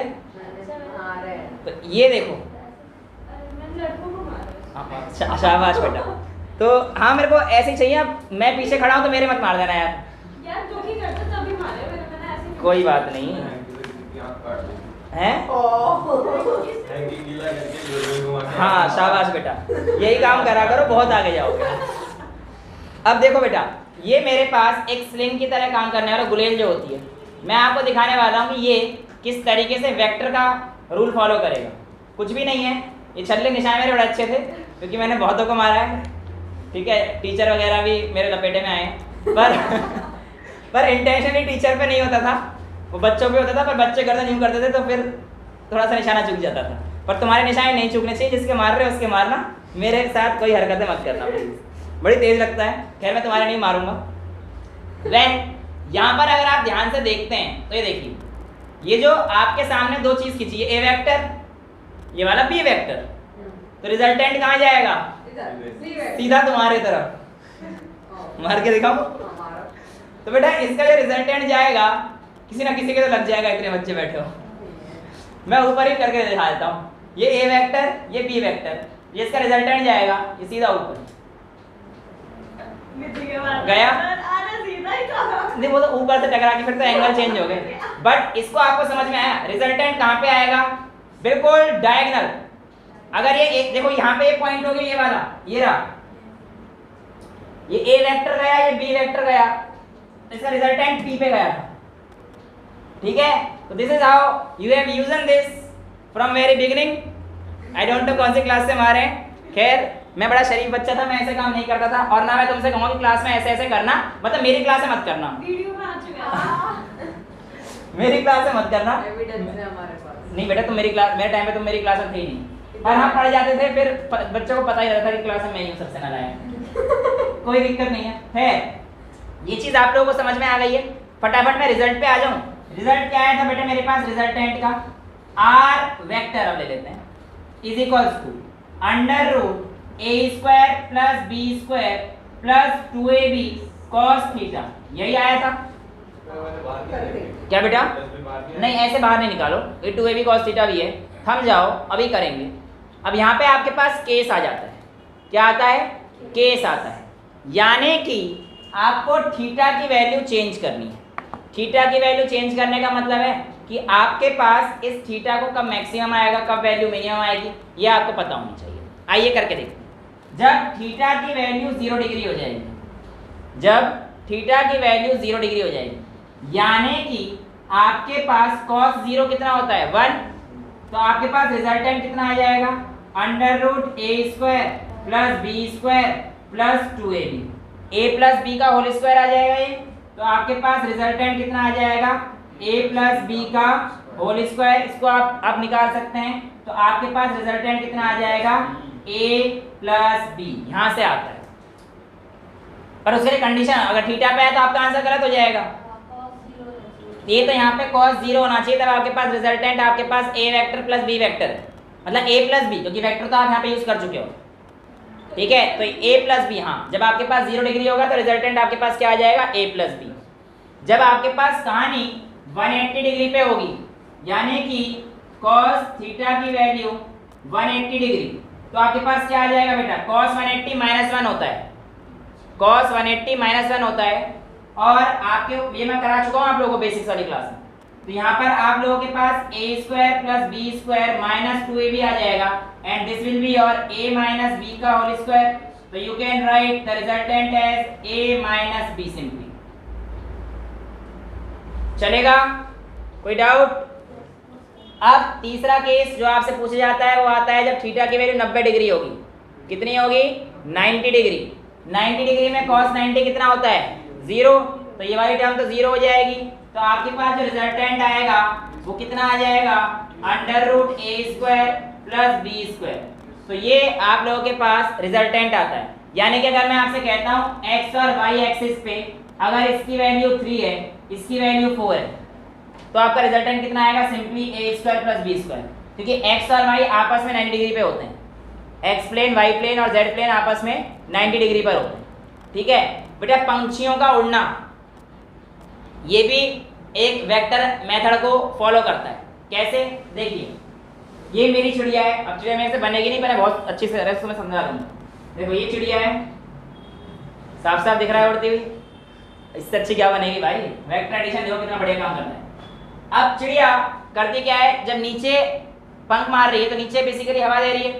तो ये देखो, शाबाश बेटा। तो हाँ, मेरे को ऐसे ही चाहिए, अब मैं पीछे खड़ा हूँ तो मेरे मत मार देना यार, जो कि करते तभी मारे मैंने ऐसे। कोई बात नहीं है। हाँ शाबाश बेटा, यही काम करा करो, बहुत आगे जाओगे। अब देखो बेटा, ये मेरे पास एक स्लिंग की तरह काम करने वाला गुलेल जो होती है, मैं आपको दिखाने वाला हूँ कि ये किस तरीके से वेक्टर का रूल फॉलो करेगा। कुछ भी नहीं है, ये छल्ले निशान मेरे बड़े अच्छे थे क्योंकि मैंने बहुतों को मारा है, ठीक है। टीचर वगैरह भी मेरे लपेटे में आए हैं, पर इंटेंशनली टीचर पे नहीं होता था, वो बच्चों पे होता था, पर बच्चे गर्दन यूँ करते थे तो फिर थोड़ा सा निशाना चूक जाता था। पर तुम्हारे निशाने नहीं चूकने चाहिए, जिसके मार रहे हो उसके मारना, मेरे साथ कोई हरकतें मत करना प्लीज, बड़ी तेज लगता है। खैर मैं तुम्हारे नहीं मारूंगा। देन यहाँ पर अगर आप ध्यान से देखते हैं तो ये देखिए, ये जो आपके सामने दो चीज खींची है, ए वेक्टर, ये वाला बी वेक्टर, तो रिजल्टेंट कहाँ जाएगा, सीधा तुम्हारे तरफ। मार के दिखाओ। तो बेटा इसका जो रिजल्टेंट जाएगा किसी ना किसी के तो लग जाएगा, इतने बच्चे बैठे हो, मैं ऊपर ही करके दिखा देता हूँ। ये ए वेक्टर, ये बी वेक्टर, ये इसका रिजल्टेंट जाएगा ये सीधा ऊपर गया, नहीं वो तो ऊपर से टकरा के फिर तो एंगल चेंज हो गए। बट इसको आपको समझ में आया, रिजल्टेंट कहाँ पे आएगा, बिल्कुल डायगोनल। अगर ये एक देखो यहाँ पे एक पॉइंट हो गया, ये वाला, ये रहा, ये ए वेक्टर गया, ये बी वेक्टर गया, इसका रिजल्टेंट पी पे गया, ठीक है। तो this is how you have used this from very beginning. I don't know कौन सी क्लास से मारे, खैर मैं बड़ा शरीफ बच्चा था, मैं ऐसे काम नहीं करता था, और ना मैं तुमसे कहूँगा कि क्लास में ऐसे ऐसे करना, मतलब मेरी क्लास में मत करना, वीडियो में आ चुका मेरी क्लास में मत करना। एविडेंस है हमारे पास। नहीं बेटा, तुम मेरी क्लास, मेरे टाइम पे तुम मेरी क्लास में थे ही नहीं, और हम पढ़ जाते थे, फिर बच्चों को पता ही रहता था कि क्लास में मैं ही हूँ सबसे नालायक। कोई दिक्कत नहीं है। ये चीज आप लोगों को समझ में आ गई है। फटाफट मैं रिजल्ट पे आ जाऊं। रिजल्ट क्या आया था बेटा मेरे पास रिजल्टेंट का? आर वेक्टर अब ले लेते हैं, is equals to under root a square plus B square plus 2ab cos theta. यही आया था क्या बेटा? नहीं, ऐसे बाहर नहीं निकालो, ये 2ab cos थीटा भी है। थम जाओ, अभी करेंगे। अब यहाँ पे आपके पास केस आ जाता है। क्या आता है? केस आता है, यानी कि आपको थीटा की वैल्यू चेंज करनी है। थीटा की वैल्यू चेंज करने का मतलब है कि आपके पास इस थीटा को कब मैक्सिमम आएगा, कब वैल्यू मिनिमम आएगी, ये आपको पता होनी चाहिए। आइए करके देखते हैं। जब थीटा की वैल्यू 0 डिग्री हो जाएगी, जब थीटा की वैल्यू 0 डिग्री हो जाएगी, यानी कि आपके पास cos 0 कितना होता है? 1। तो आपके पास रिजल्टेंट कितना आ जाएगा? Under root a square plus B square plus 2ab, a plus b का होल स्क्वायर आ जाएगा ये। तो आपके पास रिजल्टेंट कितना आ जाएगा? a प्लस बी का होल स्क्वायर। इसको आप निकाल सकते हैं। तो आपके पास रिजल्टेंट कितना आ जाएगा? a प्लस बी, यहां से आता है। पर उसके लिए कंडीशन, अगर थीटा पे है तो आपका आंसर गलत हो जाएगा। ये तो यहाँ पे cos 0 होना चाहिए, तब आपके पास रिजल्टेंट आपके पास a vector plus b vector है, मतलब a प्लस b, क्योंकि वेक्टर तो आप यहाँ पे यूज कर चुके हो। ठीक है, तो a प्लस बी, हाँ, जब आपके पास 0 डिग्री होगा तो रिजल्टेंट आपके पास क्या आ जाएगा? a plus b. जब आपके पास कहानी 180 डिग्री पे होगी, यानी कि cos थीटा की वैल्यू 180 डिग्री, तो आपके पास क्या आ जाएगा बेटा? cos 180 माइनस 1 होता है, cos 180 माइनस 1 होता है। और आपके, ये मैं करा चुका हूँ आप लोगों को बेसिक्स वाली क्लास में। तो यहाँ पर आप लोगों के पास a square plus B square minus 2ab आ जाएगा, and this will be your a minus b का होल स्क्वायर। तो you can write the resultant as a minus b simply. चलेगा? कोई डाउट? अब तीसरा केस जो आपसे पूछा जाता है वो आता है जब थीटा की वैल्यू 90 डिग्री होगी। कितनी होगी? 90 डिग्री। 90 डिग्री में cos 90 कितना होता है? 0। तो ये वाली टर्म तो 0 हो जाएगी। तो आपके पास जो रिजल्टेंट आएगा वो कितना आ जाएगा? Under root a square plus B square. तो ये आप लोगों के पास रिजल्टेंट आता है। यानी कि अगर मैं आपसे कहता हूँ एक्स और वाई एक्सिस पे अगर इसकी वैल्यू 3 है, इसकी वैल्यू 4 है, तो आपका रिजल्टेंट कितना आएगा? सिंपली ए स्क्वायर प्लस बी स्क्वायर, क्योंकि एक्स और वाई आपस में 90 डिग्री पे होते हैं। एक्स प्लेन, वाई प्लेन और जेड प्लेन आपस में 90 डिग्री पर होते हैं। ठीक है बेटा, पंछियों का उड़ना ये भी एक वेक्टर मेथड को फॉलो करता है। कैसे? देखिए, ये मेरी चिड़िया है। अब चिड़िया मेरे से बनेगी नहीं, मैंने बहुत अच्छी से रस में समझा दूंगा। देखो ये चिड़िया है, साफ साफ दिख रहा है उड़ती हुई। इससे अच्छी क्या बनेगी भाई? वेक्टर एडिशन देखो कितना बढ़िया काम करता है। अब चिड़िया करती क्या है? जब नीचे पंख मार रही है तो नीचे बेसिकली हवा दे रही है।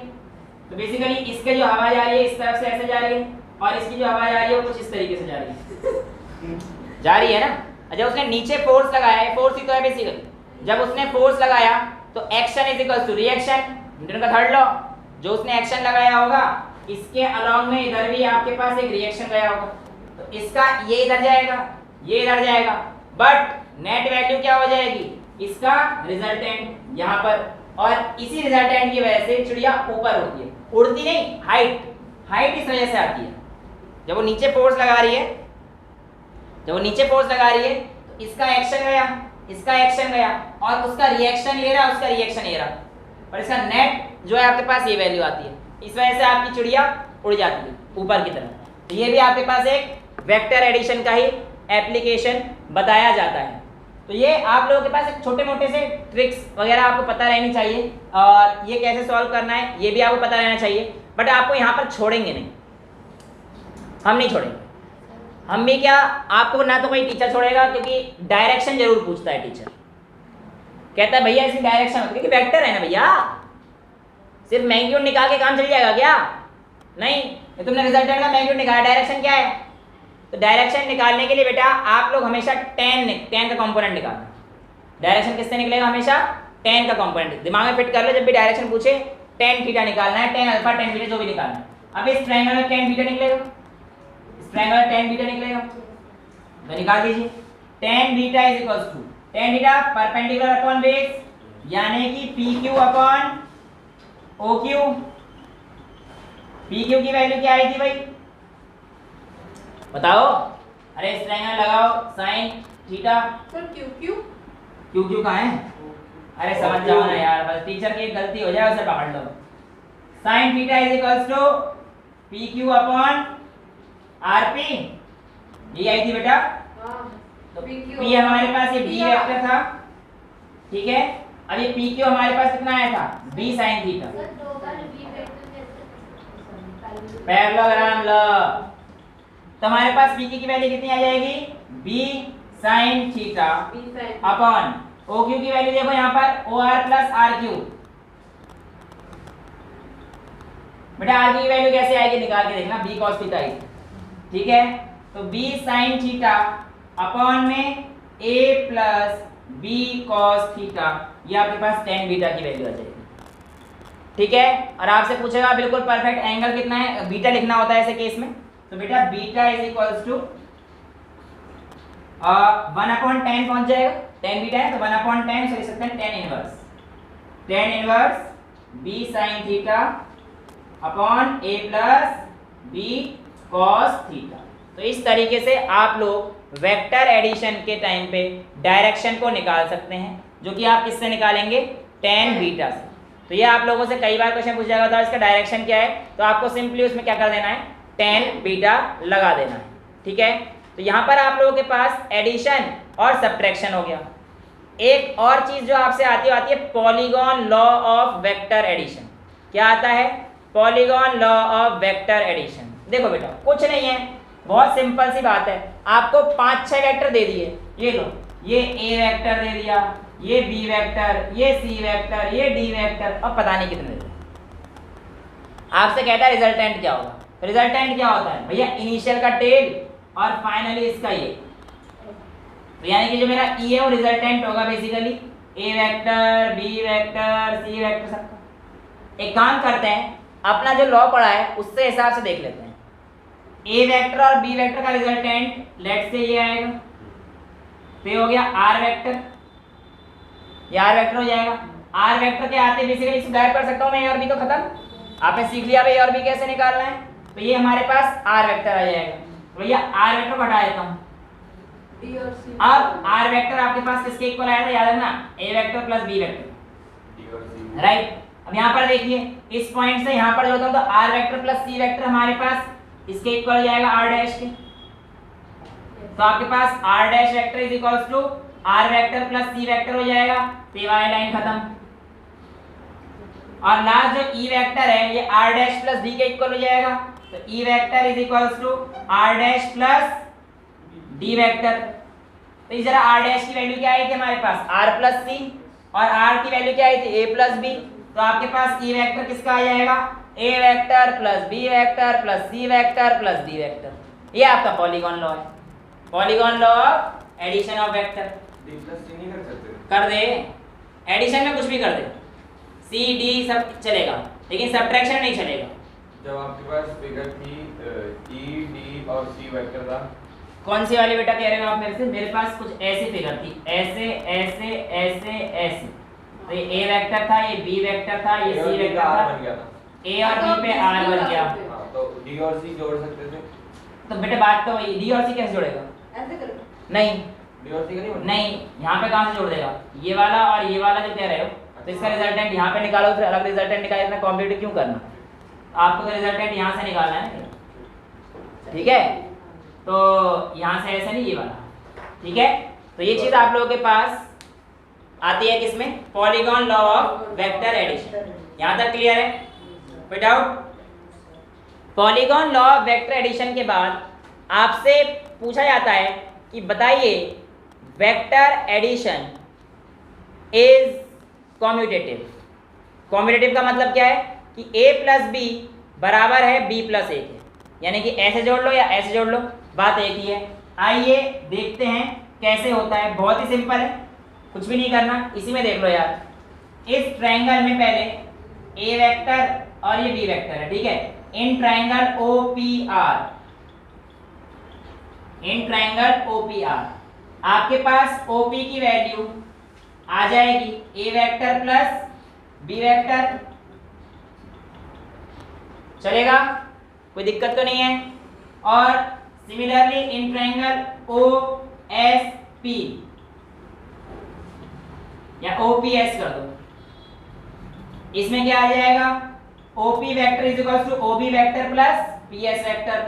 तो बेसिकली इसके जो हवा जा रही है इस तरफ से ऐसे जा रही है, और इसकी जो हवा जा रही है वो कुछ इस तरीके से जा रही है ना। जब उसने नीचे फोर्स लगाया है, फोर्स ही तो है बेसिकली, जब उसने फोर्स लगाया तो action is equal to reaction, Newton का थर्ड लॉ। जो उसने एक्शन लगाया होगा इसके अलॉन्ग में इधर भी आपके पास एक रिएक्शन गया होगा, तो इसका ये इधर जाएगा, ये इधर जाएगा, बट नेट वैल्यू क्या हो जाएगी? इसका रिजल्टेंट यहाँ पर। और इसी रिजल्टेंट की वजह से चिड़िया ऊपर होती है, उड़ती नहीं, हाइट इस वजह से आती है। जब वो नीचे फोर्स लगा रही है, जब वो नीचे फोर्स लगा रही है तो इसका एक्शन गया, इसका एक्शन गया, और उसका रिएक्शन ये रहा, उसका रिएक्शन ये रहा, और इसका नेट जो है आपके पास ये वैल्यू आती है। इस वजह से आपकी चिड़िया उड़ जाती है ऊपर की तरफ। तो ये भी आपके पास एक वेक्टर एडिशन का ही एप्लीकेशन बताया जाता है। तो ये आप लोगों के पास एक छोटे मोटे से ट्रिक्स वगैरह आपको पता रहनी चाहिए, और ये कैसे सॉल्व करना है ये भी आपको पता रहना चाहिए। बट आपको यहाँ पर छोड़ेंगे नहीं, हम नहीं छोड़ेंगे। हम भी क्या, आपको ना तो कोई टीचर छोड़ेगा, क्योंकि डायरेक्शन जरूर पूछता है टीचर। कहता है भैया इसकी डायरेक्शन होती है, क्योंकि वेक्टर है ना भैया, सिर्फ मैग्नीट्यूड निकाल के काम चल जाएगा क्या? नहीं, तुमने रिजल्टेंट का मैग्नीट्यूड निकाला, डायरेक्शन क्या है? तो डायरेक्शन निकालने के लिए बेटा आप लोग हमेशा tan का कंपोनेंट निकालना। डायरेक्शन किससे निकलेगा? हमेशा tan का कंपोनेंट। दिमाग में फिट कर लो, जब भी डायरेक्शन पूछे tan थीटा निकालना है, tan अल्फा, tan बीटा जो भी निकालना है। अब इस ट्रायंगल में tan बीटा निकलेगा, इस ट्रायंगल में tan बीटा निकलेगा, तो निकाल दीजिए। tan beta is equals to tan beta perpendicular upon base, यानी कि PQ अपॉन OQ। PQ की वैल्यू क्या आई थी भाई, बताओ? अरे इस ट्रायंगल लगाओ, sin थीटा। सर QQ कहाँ है? अरे समझ जाओ ना यार, बस टीचर की एक गलती हो जाए उसे पकड़ लो। sin theta is equals to PQ upon RP, ये आई थी बेटा। तो P हमारे पास ये B वेक्टर था, ठीक है। अब ये PQ हमारे पास कितना आया था, B sin थीटा। सर दो बार बी वेक्टर कैसे पैरेललोग्राम लो, तो हमारे पास PQ की वैल्यू कितनी आ जाएगी, B sin theta upon OQ की वैल्यू देखो यहाँ पर OR प्लस RQ। बेटा RQ की वैल्यू कैसे आएगी निकाल के देखना, B cos थीटा आई, ठीक है। तो B sin थीटा अपॉन में A plus B cos theta, ये आपके पास tan बीटा की वैल्यू आ जाएगी, ठीक है। और आपसे पूछेगा बिल्कुल परफेक्ट एंगल कितना है, बीटा लिखना होता है ऐसे केस में। तो बेटा बीटा इज इक्वल्स टू 1/10 पहुंच जाएगा, tan बीटा है तो 1/10 से लिख सकते हैं tan inverse B sin theta upon A plus B cos theta. तो इस तरीके से आप लोग वेक्टर एडिशन के टाइम पे डायरेक्शन को निकाल सकते हैं, जो कि आप किससे निकालेंगे, tan बीटा से। तो ये आप लोगों से कई बार क्वेश्चन पूछा जाता है, इसका डायरेक्शन क्या है, तो आपको सिंपली उसमें क्या कर देना है, tan बीटा लगा देना है, ठीक है। तो यहाँ पर आप लोगों के पास एडिशन और सब्ट्रैक्शन हो गया। एक और चीज जो आपसे आती है polygon law of vector addition. क्या आता है, polygon law of vector addition. देखो बेटा कुछ नहीं है, बहुत सिंपल सी बात है, आपको 5-6 वेक्टर दे दिए, ये लो, ये A वेक्टर दे दिया, ये B वेक्टर, ये C वेक्टर, ये D वेक्टर, अब पता नहीं कितने दे दिए। आपसे कहता है रिजल्टेंट क्या होगा, रिजल्टेंट क्या होता है भैया, इनिशियल का टेल और फाइनली इसका ये। तो यानी कि जो मेरा E है वो रिजल्टेंट होगा basically A vector, B vector, C vector सबका। एक काम करते हैं, अपना जो लॉ पढ़ा है उससे हिसाब से देख लेते हैं। A वेक्टर और B वेक्टर का रिजल्टेंट लेट से ये आएगा, तो ये हो गया R वेक्टर, ये R वेक्टर हो जाएगा। R वेक्टर के आते बेसिकली इसको गायब कर सकता हूँ मैं, A और B तो खत्म, आपने सीख लिया A और B कैसे निकालना है। तो ये हमारे पास R वेक्टर आ जाएगा, भैया R वेक्टर को हटा देता हूँ। अब R वेक्टर आपके पास किसके इक्वल आया था, याद रखना, A vector plus B vector, right. अब यहाँ पर देखिए इस पॉइंट से यहाँ पर जो होता है तो R vector plus C vector हमारे पास इसके इक्वल हो जाएगा R डैश के। तो आपके पास R dash vector is equals to R vector plus C vector हो जाएगा, तो ये वाली लाइन खत्म। और लास्ट जो E वेक्टर है ये R डैश प्लस D के इक्वल हो जाएगा, तो E vector is equals to R dash plus D vector. तो इस जरा R डैश की वैल्यू क्या आई थी हमारे पास, R प्लस C, और R की वैल्यू क्या आई थी, A प्लस B। तो आपके पास E वेक्टर किसका आ जाएगा, A vector plus B vector plus C vector plus D vector. ये आपका पॉलीगॉन लॉ है, polygon law of addition of vector. D plus C नहीं कर सकते, कर दे, एडिशन में कुछ भी कर दे, C D सब चलेगा, लेकिन सब्ट्रैक्शन नहीं चलेगा। जब आपके पास फिगर थी E D और C वेक्टर था, कौन सी वाली बेटा कह रहे हो आप मेरे से, मेरे पास कुछ ऐसी फिगर थी, ऐसे ऐसे ऐसे ऐसे, तो ये A वेक्टर था, ये B वेक्टर था, ये C वेक्टर था, बन गया था, A और B पे R बन गया। हाँ, तो D और C जोड़ सकते थे। तो बेटे बात तो वही, D और C कैसे जोड़ेगा, ऐसे करो, नहीं D और C का नहीं बनता? नहीं, यहाँ पे कहाँ से जोड़ देगा, ये वाला और ये वाला जो कह रहे हो, तो इसका रिजल्टेंट यहाँ पे निकालो, फिर अलग रिजल्टेंट निकाले, इतना कॉम्प्लिकेटेड क्यों करना, आपको तो रिजल्टेंट यहाँ से निकालना है, ठीक है। तो यहाँ से ऐसा नहीं, ये वाला, ठीक है। तो ये चीज आप लोगों के पास आती है किसमें, polygon law of vector addition. यहाँ तक क्लियर है, कोई doubt. Polygon law of vector addition के बाद आपसे पूछा जाता है कि बताइए vector addition is commutative. Commutative का मतलब क्या है कि A प्लस बी बराबर है B प्लस ए के, यानी कि ऐसे जोड़ लो या ऐसे जोड़ लो, बात एक ही है। आइए देखते हैं कैसे होता है, बहुत ही सिंपल है, कुछ भी नहीं करना, इसी में देख लो यार। इस ट्रायंगल में पहले A वेक्टर और ये B वेक्टर है, ठीक है। In triangle OPR, in triangle OPR आपके पास OP की वैल्यू आ जाएगी A vector plus B vector, चलेगा, कोई दिक्कत तो नहीं है। और सिमिलरली इन ट्राइंगल OSP या OPS कर दो, इसमें क्या आ जाएगा, OP vector is equal to OB vector plus PS vector,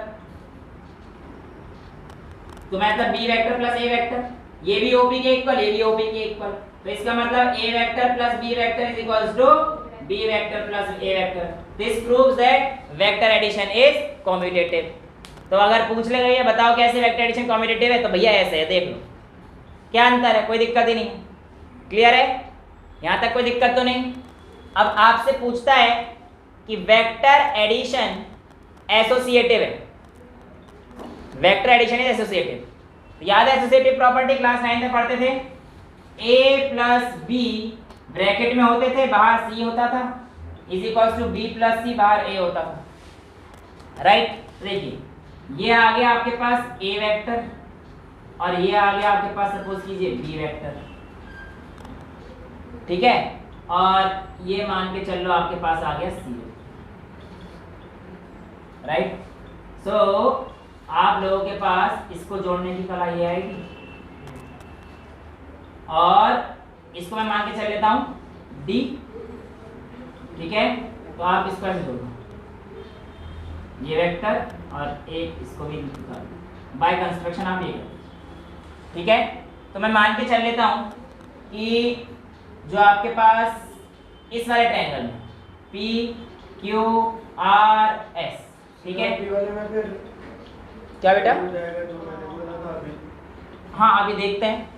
तो मतलब B vector plus A vector, ये भी OP के इक्वल, ये भी OP के इक्वल, तो इसका मतलब A vector plus B vector is equal to B vector plus A vector. This proves that vector addition is commutative. तो अगर पूछ ले गई है बताओ कैसे वेक्टर एडिशन कम्यूटेटिव है, तो भैया ऐसे है, देख लो क्या अंतर है, कोई दिक्कत ही नहीं, क्लियर है, यहां तक कोई दिक्कत तो नहीं। अब आपसे पूछता है कि वेक्टर एडिशन एसोसिएटिव है, वेक्टर एडिशन इज एसोसिएटिव, याद है एसोसिएटिव प्रॉपर्टी क्लास 9 में पढ़ते थे, A प्लस बी ब्रैकेट में होते थे, बाहर C होता था, is equal to B plus C, बाहर A होता था, राइट। देखिए ये आ गया आपके पास A वेक्टर और ये आ गया आपके पास सपोज कीजिए B वेक्टर, ठीक है, और ये मान के चल लो आपके पास आ गया C, राइट। सो आप लोगों के पास इसको जोड़ने की कला ये आएगी, और इसको मैं मान के चल लेता हूं D, ठीक है, तो आप इसको ऐसे जोड़ो, ये वेक्टर और एक इसको भी बाय कंस्ट्रक्शन आप ये करो, ठीक है। तो मैं मान के चल लेता हूं कि जो आपके पास इस वाले ट्रायंगल में PQRS, ठीक है, क्या बेटा, हाँ अभी देखते हैं,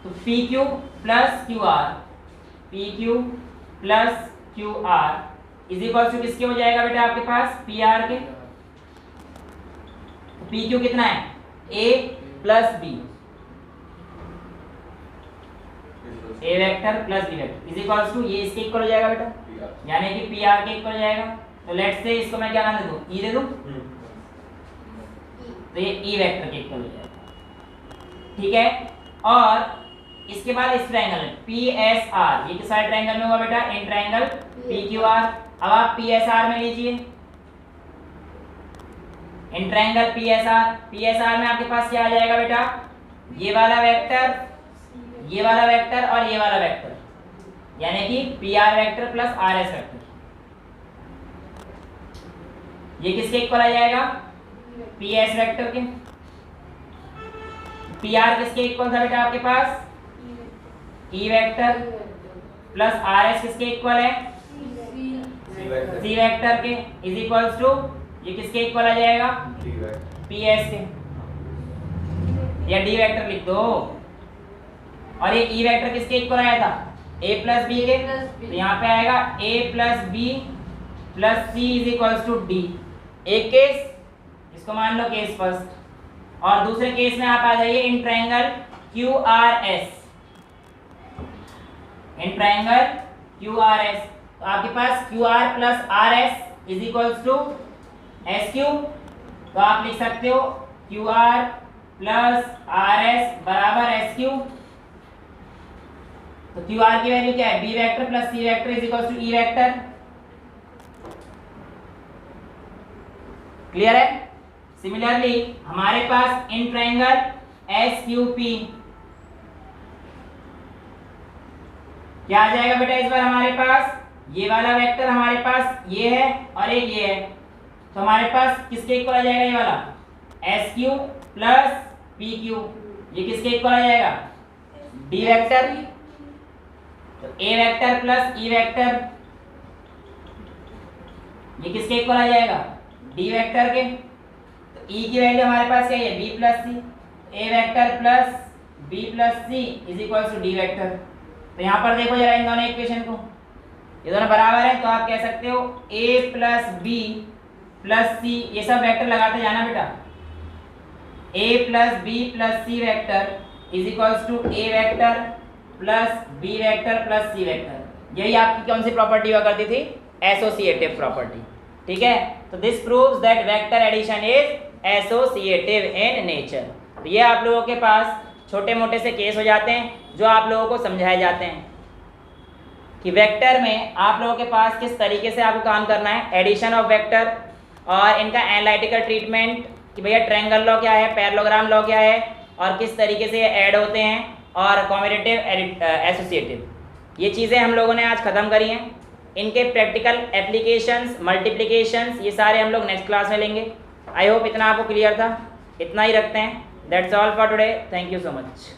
तो PQ plus QR, PQ plus QR is equal to किसके हो जाएगा बेटा आपके पास PR के, तो PQ कितना है A plus B, A vector plus B vector is equal to ये इसके इक्वल हो जाएगा बेटा, यानी कि PR के इक्वल हो जाएगा। तो लेट्स से इसको मैं क्या नाम दे दूं, E दे दूं, तो ये E वेक्टर के इक्वल हो जाएगा, ठीक है। और इसके बाद इस ट्रायंगल में PSR, ये किस साइड ट्रायंगल में हुआ बेटा, इन ट्रायंगल PQR। अब आप PSR में लीजिए, इन ट्रायंगल PSR में आपके पास क्या आ जाएगा बेटा, ये वाला वेक्टर, ये वाला वेक्टर और ये वाला वेक्टर, यानी कि PR vector plus RS vector, ये किसके इक्वल आ जाएगा, PS वेक्टर के। PR किसके इक्वल था बेटा आपके पास, E वेक्टर प्लस RS किसके इक्वल है, C वेक्टर के, इज इक्वल्स टू ये किसके इक्वल आ जाएगा, PS के, या D वेक्टर लिख दो, और ये E वेक्टर किसके इक्वल आया था, A प्लस B के, तो यहाँ पे आएगा A plus B plus C is equals to D। एक केस, इसको मान लो केस फर्स्ट, और दूसरे केस में आप आ जाइए in triangle QRS, in triangle QRS, तो आपके पास QR plus RS is equals to SQ, तो आप लिख सकते हो QR प्लस RS बराबर SQ। तो QR की वैल्यू क्या है, B vector plus C vector is equals to E vector, clear है। सिमिलरली हमारे पास इन ट्रायंगल SQP क्या आ जाएगा बेटा, इस बार हमारे पास ये वाला वेक्टर हमारे पास ये है और एक ये है, तो हमारे पास किसके इक्वल आ जाएगा, ये वाला SQ प्लस PQ, ये किसके इक्वल आ जाएगा, D वेक्टर, तो A vector plus E vector, ये किसके इक्वल आ जाएगा, D वेक्टर के। तो E की वैल्यू हमारे पास क्या है, B plus C, A vector plus B plus C is equal to D vector. तो यहाँ पर देखो जरा इन दोनों इक्वेशन को, ये दोनों बराबर है, तो आप कह सकते हो A plus B plus C, ये सब वेक्टर लगाते जाना बेटा, A plus B plus C vector is equals to A vector plus B vector plus C vector. यही आपकी कौन सी प्रॉपर्टी हुआ करती थी, एसोसिएटिव प्रॉपर्टी। ठीक है, तो this proves that vector addition is associative in nature. तो ये आप लोगों के पास छोटे मोटे से केस हो जाते हैं जो आप लोगों को समझाए जाते हैं कि वेक्टर में आप लोगों के पास किस तरीके से आपको काम करना है, एडिशन ऑफ वेक्टर और इनका एनालिटिकल ट्रीटमेंट कि भैया ट्रायंगल लॉ क्या है, पैरेललोग्राम लॉ क्या है और किस तरीके से ये ऐड होते हैं, और कॉम्यूटेटिव एसोसिएटिव, ये चीज़ें हम लोगों ने आज ख़त्म करी हैं। इनके प्रैक्टिकल एप्लीकेशंस, मल्टीप्लिकेशंस, ये सारे हम लोग नेक्स्ट क्लास में लेंगे। आई होप इतना आपको क्लियर था, इतना ही रखते हैं। That's all for today, thank you so much.